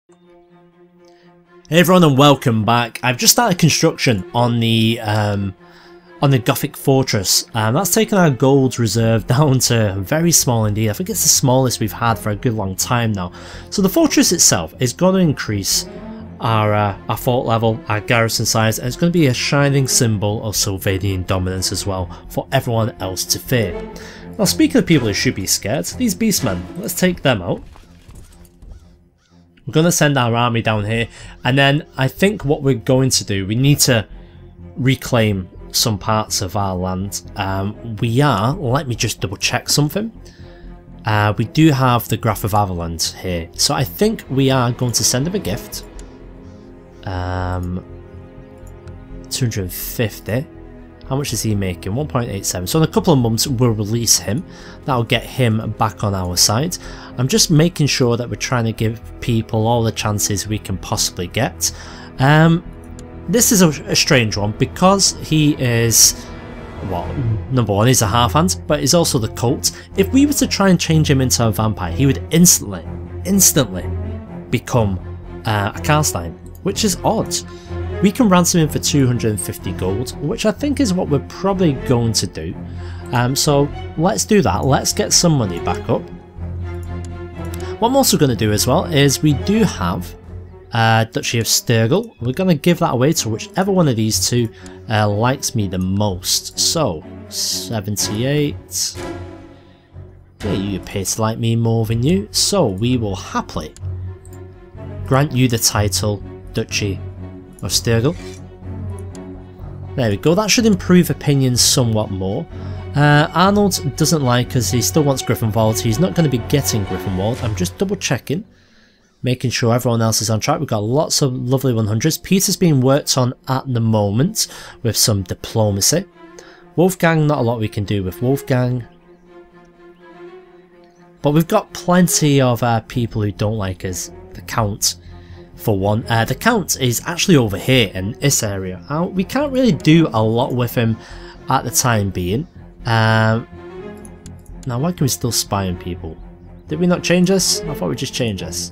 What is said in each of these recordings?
Hey everyone and welcome back. I've just started construction on the Gothic fortress. That's taken our gold reserve down to very small indeed. I think it's the smallest we've had for a good long time now. So the fortress itself is going to increase our fort level, our garrison size, and it's going to be a shining symbol of Sylvanian dominance as well for everyone else to fear. Now speaking of people who should be scared, these Beastmen, let's take them out. We're going to send our army down here, and then I think what we're going to do, we need to reclaim some parts of our land. Let me just double check something. We do have the Graph of Averland here, so I think we are going to send him a gift. 250. How much is he making? 1.87. So in a couple of months we'll release him. That'll get him back on our side. I'm just making sure that we're trying to give people all the chances we can possibly get. This is a strange one because he is, well, number one, he's a half-hand, but he's also the cult. If we were to try and change him into a vampire, he would instantly become a Carstein, which is odd. We can ransom him for 250 gold, which I think is what we're probably going to do. So let's do that. Let's get some money back up. What I'm also going to do as well is we do have Duchy of Sturgill. We're going to give that away to whichever one of these two likes me the most. So 78. Yeah, you appear to like me more than you. So we will happily grant you the title Duchy of Sturgill. There we go, that should improve opinions somewhat more. Arnold doesn't like us, he still wants Griffinwald, he's not going to be getting Griffinwald. I'm just double checking, making sure everyone else is on track. We've got lots of lovely 100s. Peter's being worked on at the moment with some diplomacy. Wolfgang, not a lot we can do with Wolfgang. But we've got plenty of people who don't like us. The Count, for one. The Count is actually over here in this area. We can't really do a lot with him at the time being. Now why can we still spy on people? Did we not change this? I thought we just changed this.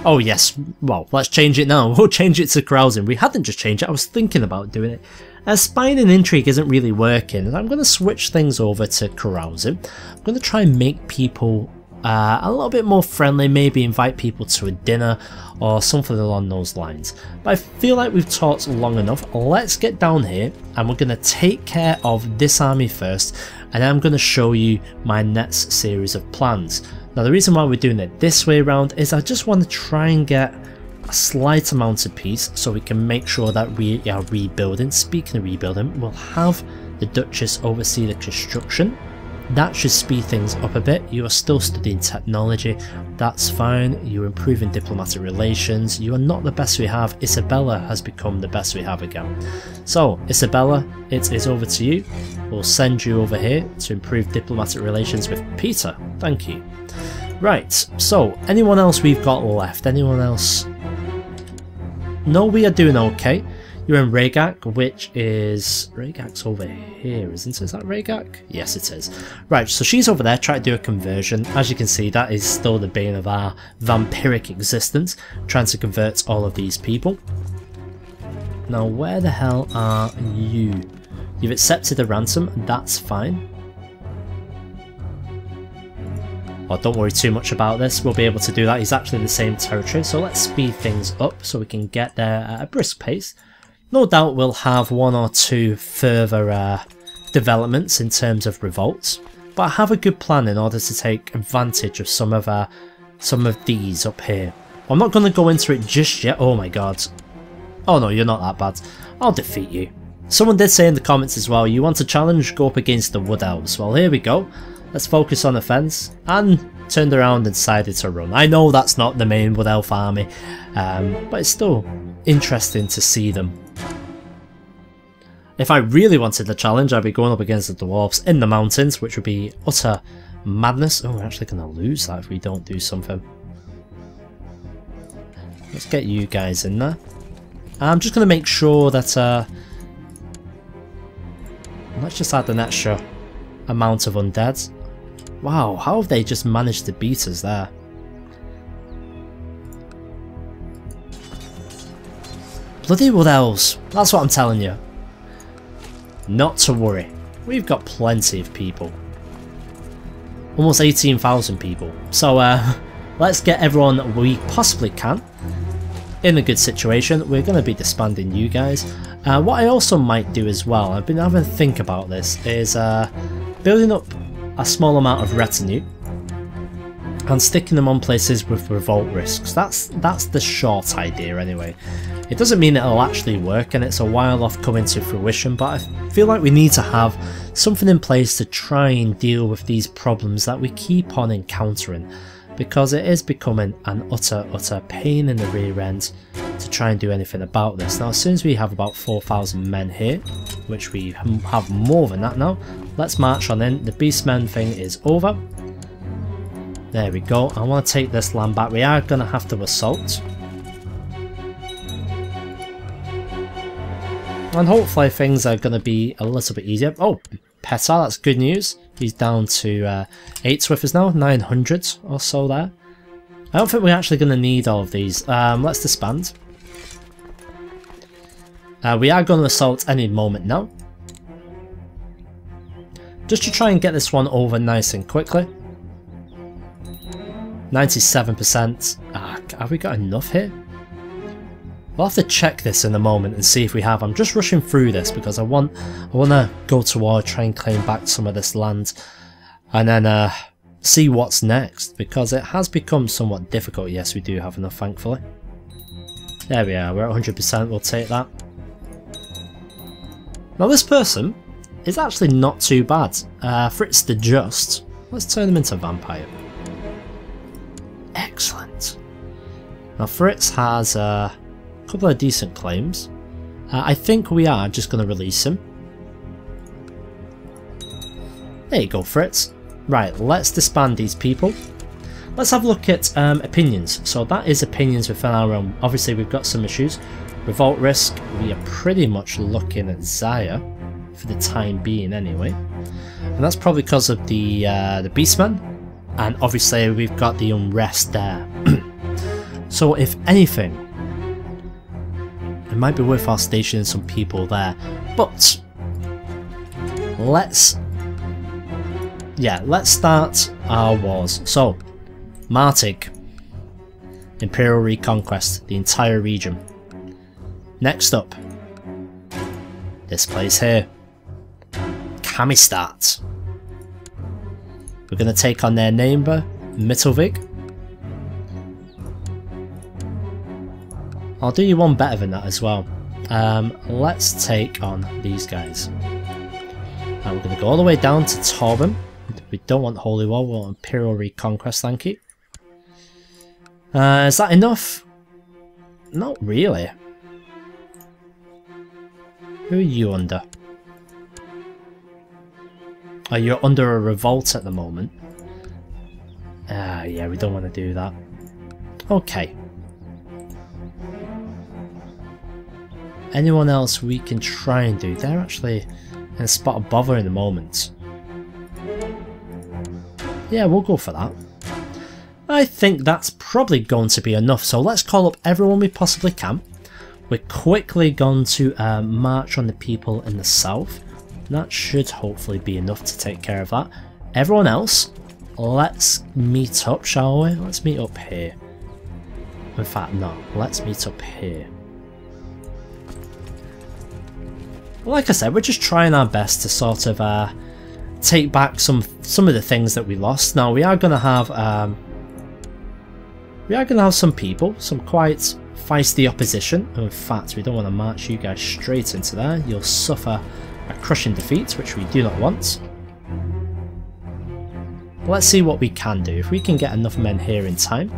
Oh yes, well let's change it now. We'll change it to carousing. We hadn't just changed it, I was thinking about doing it. Spying and intrigue isn't really working, and I'm going to switch things over to carousing. I'm going to try and make people a little bit more friendly, maybe invite people to a dinner or something along those lines. But I feel like we've talked long enough. Let's get down here and we're going to take care of this army first, and I'm going to show you my next series of plans. Now the reason why we're doing it this way around is I just want to try and get a slight amount of peace so we can make sure that we are rebuilding. Speaking of rebuilding, we'll have the Duchess oversee the construction. That should speed things up a bit. You are still studying technology, that's fine. You're improving diplomatic relations. You are not the best we have. Isabella has become the best we have again. So Isabella, it is over to you. We'll send you over here to improve diplomatic relations with Peter. Thank you. Right, so anyone else we've got left? Anyone else? No, we are doing okay. You're in Regak, which is... Regak's over here, isn't it? Is that Regak? Yes, it is. Right, so she's over there trying to do a conversion. As you can see, that is still the bane of our vampiric existence, trying to convert all of these people. Now, where the hell are you? You've accepted the ransom, that's fine. Oh, don't worry too much about this, we'll be able to do that. He's actually in the same territory, so let's speed things up so we can get there at a brisk pace. No doubt we'll have one or two further developments in terms of revolts, but I have a good plan in order to take advantage of some of these up here. I'm not going to go into it just yet. Oh my god. Oh no, you're not that bad. I'll defeat you. Someone did say in the comments as well, you want a challenge, go up against the Wood Elves. Well, here we go. Let's focus on offense, and turned around and decided to run. I know that's not the main Wood Elf army, but it's still interesting to see them. If I really wanted the challenge, I'd be going up against the Dwarfs in the mountains, which would be utter madness. Oh, we're actually going to lose that if we don't do something. Let's get you guys in there. I'm just going to make sure that... let's just add an extra amount of undead. Wow, how have they just managed to beat us there? Bloody wood elves. That's what I'm telling you. Not to worry. We've got plenty of people. Almost 18,000 people. So let's get everyone we possibly can in a good situation. We're going to be disbanding you guys. What I also might do as well, I've been having to think about this, is building up a small amount of retinue and sticking them on places with revolt risks. That's the short idea anyway. It doesn't mean it'll actually work, and it's a while off coming to fruition, but I feel like we need to have something in place to try and deal with these problems that we keep on encountering, because it is becoming an utter pain in the rear end to try and do anything about this. Now, as soon as we have about 4,000 men here, which we have more than that now, let's march on in. The Beastmen thing is over. There we go. I want to take this land back. We are going to have to assault. And hopefully things are going to be a little bit easier. Oh, Petar, that's good news. He's down to 8 Swifters now, 900 or so there. I don't think we're actually going to need all of these. Let's disband. We are going to assault any moment now. Just to try and get this one over nice and quickly. 97%. Have we got enough here? We'll have to check this in a moment and see if we have. I'm just rushing through this because I want to go to war, try and claim back some of this land, and then see what's next, because it has become somewhat difficult. Yes, we do have enough, thankfully. There we are, we're at 100%, we'll take that. Now this person is actually not too bad. Fritz the Just. Let's turn him into a vampire. Excellent. Now Fritz has a couple of decent claims. I think we are just going to release him. There you go, Fritz. Right, let's disband these people. Let's have a look at opinions. So that is opinions within our realm. Obviously we've got some issues. Revolt risk, we are pretty much looking at Zaya for the time being anyway. And that's probably because of the Beastmen. And obviously we've got the unrest there. So if anything, it might be worth our stationing some people there. But let's start our wars. So, Martig, Imperial reconquest, the entire region. Next up, this place here, Kamistat. We're going to take on their neighbour, Mittelvig. I'll do you one better than that as well. Let's take on these guys. And we're going to go all the way down to Torben. We don't want Holy War, we want Imperial reconquest, thank you. Is that enough? Not really. Who are you under? Oh, you're under a revolt at the moment. Yeah, we don't want to do that. Okay. Anyone else we can try and do? They're actually in a spot of bother in the moment. Yeah, we'll go for that. I think that's probably going to be enough, so let's call up everyone we possibly can. We're quickly going to march on the people in the south. That should hopefully be enough to take care of that. Everyone else, let's meet up, shall we? Let's meet up here. In fact, no, let's meet up here. Like I said, we're just trying our best to sort of take back some of the things that we lost. Now we are going to have some people, some quite feisty opposition. In fact, we don't want to march you guys straight into there. You'll suffer a crushing defeat, which we do not want. Let's see what we can do. If we can get enough men here in time.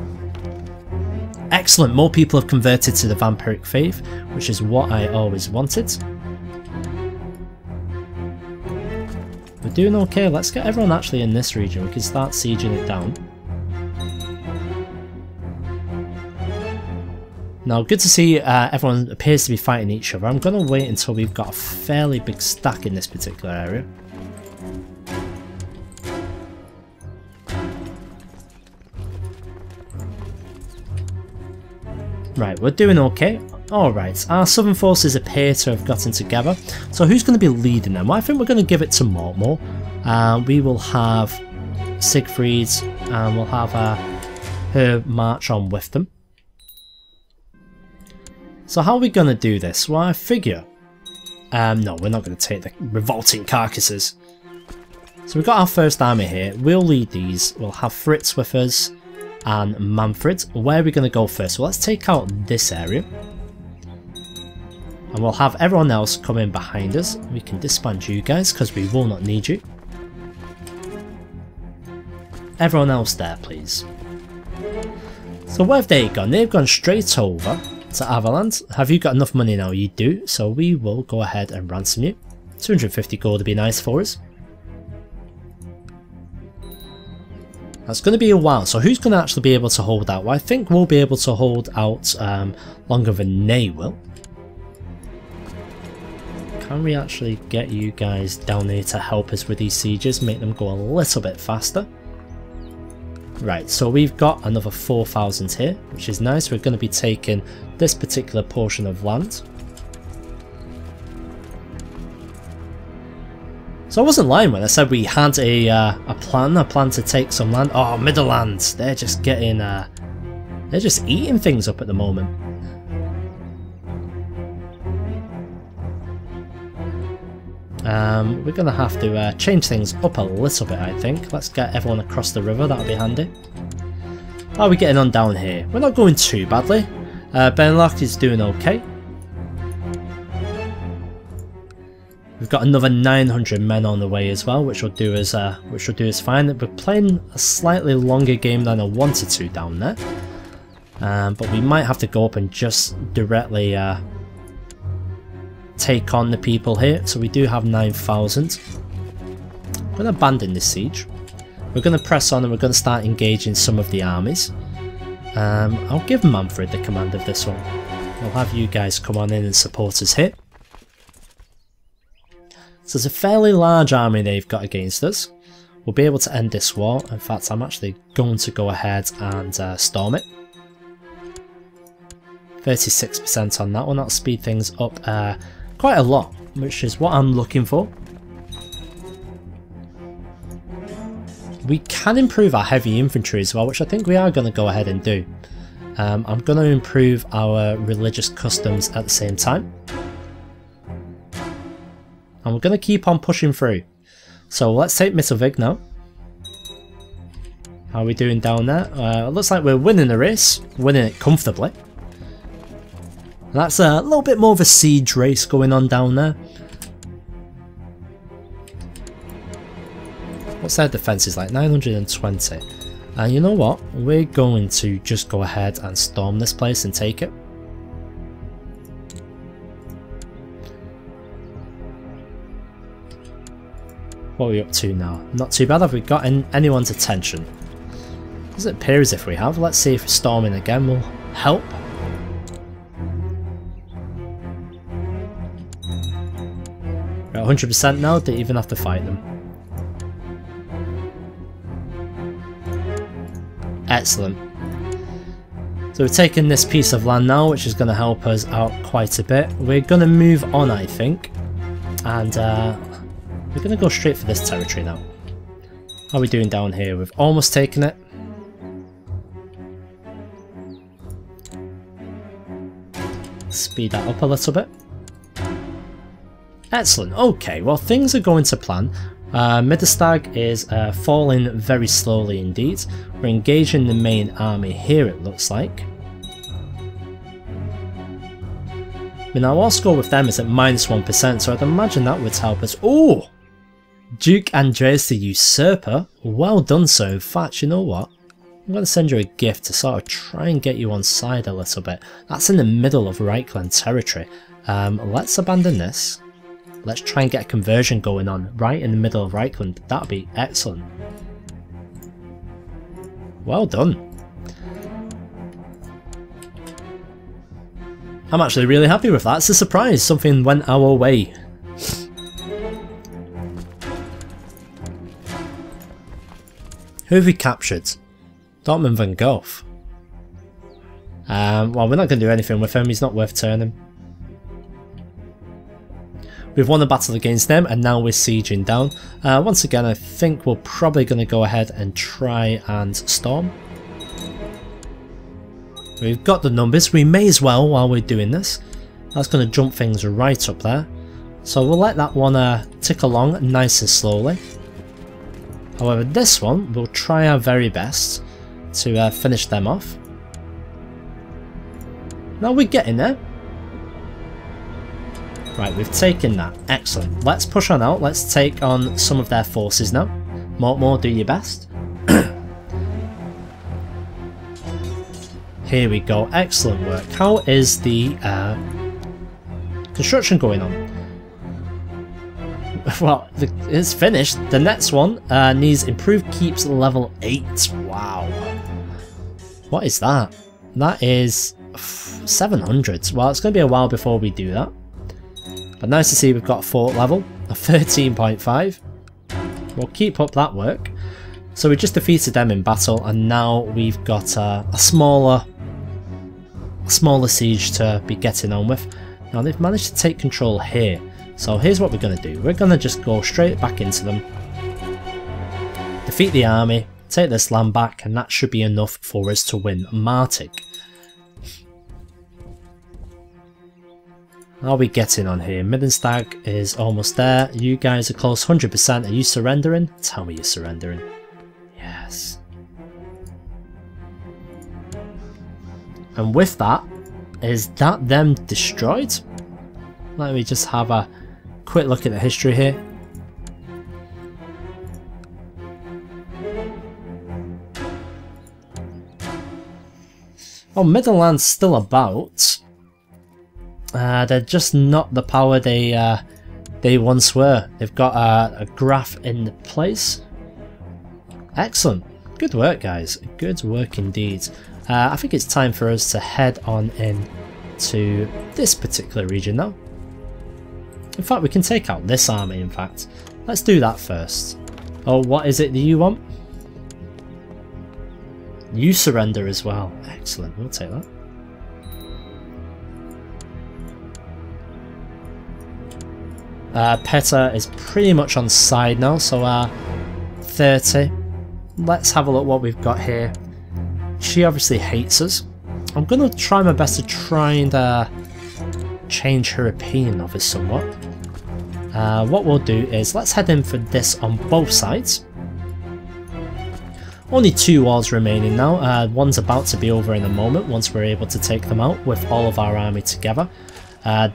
Excellent, more people have converted to the vampiric faith, which is what I always wanted. We're doing okay. Let's get everyone actually in this region. We can start sieging it down. Now, good to see everyone appears to be fighting each other. I'm going to wait until we've got a fairly big stack in this particular area. Right, we're doing okay. Alright, our southern forces appear to have gotten together. So who's going to be leading them? Well, I think we're going to give it to Mortmore. We will have Siegfried and we'll have her march on with them. So how are we going to do this? Well, I figure... no, we're not going to take the revolting carcasses. So we've got our first army here. We'll lead these. We'll have Fritz with us and Manfred. Where are we going to go first? Well, let's take out this area. And we'll have everyone else come in behind us. We can disband you guys because we will not need you. Everyone else there, please. So where have they gone? They've gone straight over to Avaland. Have you got enough money now? You do. So we will go ahead and ransom you. 250 gold would be nice for us. That's going to be a while. So who's going to actually be able to hold out? Well, I think we'll be able to hold out longer than they will. Can we actually get you guys down here to help us with these sieges, make them go a little bit faster? Right, so we've got another 4,000 here, which is nice. We're going to be taking this particular portion of land. So I wasn't lying when I said we had a plan to take some land. Oh, Midderlands, they're just getting, they're just eating things up at the moment. We're going to have to change things up a little bit, I think. Let's get everyone across the river, that'll be handy. How are we getting on down here? We're not going too badly. Benelux is doing okay. We've got another 900 men on the way as well, which will do us fine. We're playing a slightly longer game than I wanted to down there. But we might have to go up and just directly take on the people here. So we do have 9,000. I'm going to abandon this siege. We're going to press on and we're going to start engaging some of the armies. I'll give Manfred the command of this one. I'll have you guys come on in and support us here. So it's a fairly large army they've got against us. We'll be able to end this war. In fact, I'm actually going to go ahead and storm it. 36% on that one. That'll speed things up quite a lot, which is what I'm looking for. We can improve our heavy infantry as well, which I think we are going to go ahead and do. I'm going to improve our religious customs at the same time. And we're going to keep on pushing through. So let's take Mittelwig now. How are we doing down there? It looks like we're winning the race, winning it comfortably. That's a little bit more of a siege race going on down there. What's their defense is like? 920. And you know what? We're going to just go ahead and storm this place and take it. What are we up to now? Not too bad. Have we got anyone's attention? Does it appear as if we have? Let's see if storming again will help. We're at 100% now, didn't even have to fight them. Excellent. So we've taken this piece of land now, which is going to help us out quite a bit. We're going to move on, I think. And we're going to go straight for this territory now. How are we doing down here? We've almost taken it. Speed that up a little bit. Excellent. Okay, well things are going to plan. Middelstag is falling very slowly indeed. We're engaging the main army here, it looks like. I mean, our war score with them is at -1%, so I'd imagine that would help us. Oh! Duke Andreas the Usurper. Well done, sir. In fact, you know what? I'm going to send you a gift to sort of try and get you on side a little bit. That's in the middle of Reichland territory. Let's abandon this. Let's try and get a conversion going on right in the middle of Reichland. That'd be excellent. Well done. I'm actually really happy with that. It's a surprise. Something went our way. Who have we captured? Dortmund van Gogh. Well, we're not going to do anything with him, he's not worth turning. We've won the battle against them and now we're sieging down. Once again, I think we're probably going to go ahead and try and storm. We've got the numbers, we may as well while we're doing this. That's going to jump things right up there. So we'll let that one tick along nice and slowly. However, this one, we'll try our very best to finish them off. Now we're getting there. Right, we've taken that. Excellent. Let's push on out. Let's take on some of their forces now. More, do your best. Here we go. Excellent work. How is the construction going on? Well, it's finished. The next one needs improved keeps level 8. Wow. What is that? That is 700. Well, it's going to be a while before we do that. But nice to see we've got a fort level of 13.5. We'll keep up that work. So we just defeated them in battle, and now we've got a smaller siege to be getting on with. Now they've managed to take control here. So here's what we're going to do. We're going to just go straight back into them. Defeat the army, take this land back, and that should be enough for us to win Martig. How are we getting on here? Middenstag is almost there. You guys are close, 100%. Are you surrendering? Tell me you're surrendering. Yes. And with that, is that them destroyed? Let me just have a quick look at the history here. Oh, Midland's still about. They're just not the power they once were. They've got a graph in place. Excellent. Good work, guys. Good work indeed. I think it's time for us to head on in to this particular region now. In fact, we can take out this army, in fact. Let's do that first. Oh, what is it that you want? You surrender as well. Excellent. We'll take that. Peta is pretty much on side now, so 30. Let's have a look what we've got here. She obviously hates us. I'm going to try my best to try and change her opinion of us somewhat. What we'll do is let's head in for this on both sides. Only 2 walls remaining now. One's about to be over in a moment once we're able to take them out with all of our army together.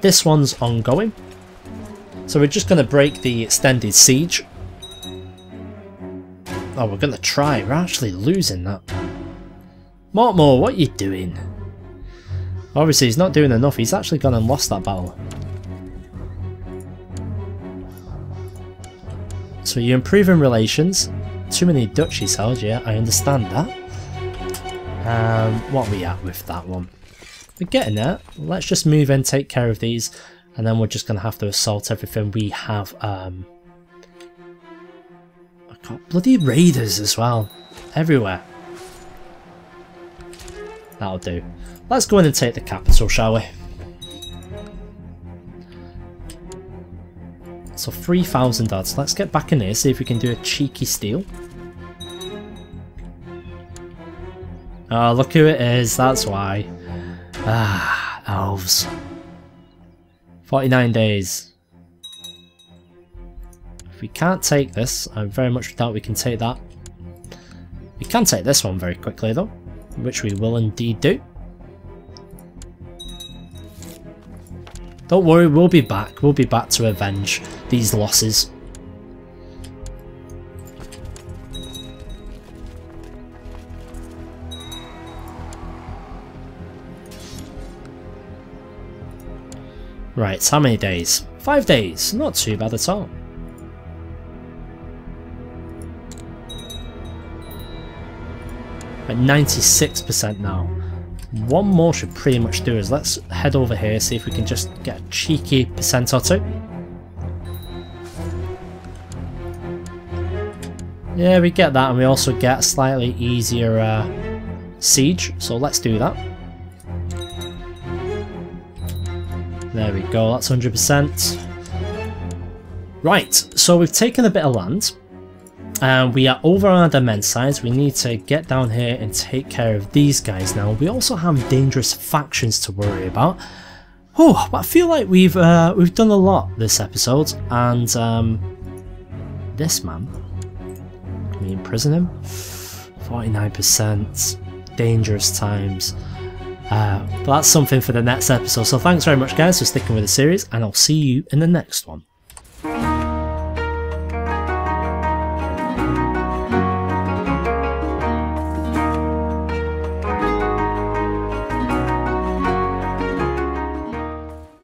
This one's ongoing. So we're just going to break the extended siege. Oh, we're going to try. We're actually losing that. Mortmore, what are you doing? Obviously he's not doing enough. He's actually gone and lost that battle. So you're improving relations. Too many duchies held, yeah, I understand that. What are we at with that one? We're getting there. Let's just move in, take care of these. And then we're just going to have to assault everything we have. I've got bloody raiders as well. Everywhere. That'll do. Let's go in and take the capital, shall we? So 3,000 odds. Let's get back in here, see if we can do a cheeky steal. Oh, look who it is. That's why. Ah, elves. 49 days. If we can't take this, I very much doubt we can take that. We can take this one very quickly though, which we will indeed do. Don't worry, we'll be back. We'll be back to avenge these losses. Right, how many days? 5 days, not too bad at all. At 96% now. One more should pretty much do us. Let's head over here, see if we can just get a cheeky percent or two. Yeah, we get that, and we also get a slightly easier siege, so let's do that. There we go, that's 100%. Right, so we've taken a bit of land. And we are over on the men's side. We need to get down here and take care of these guys now. We also have dangerous factions to worry about. Oh, but I feel like we've done a lot this episode, and this man, can we imprison him? 49%, dangerous times. But that's something for the next episode. So thanks very much, guys, for sticking with the series, and I'll see you in the next one.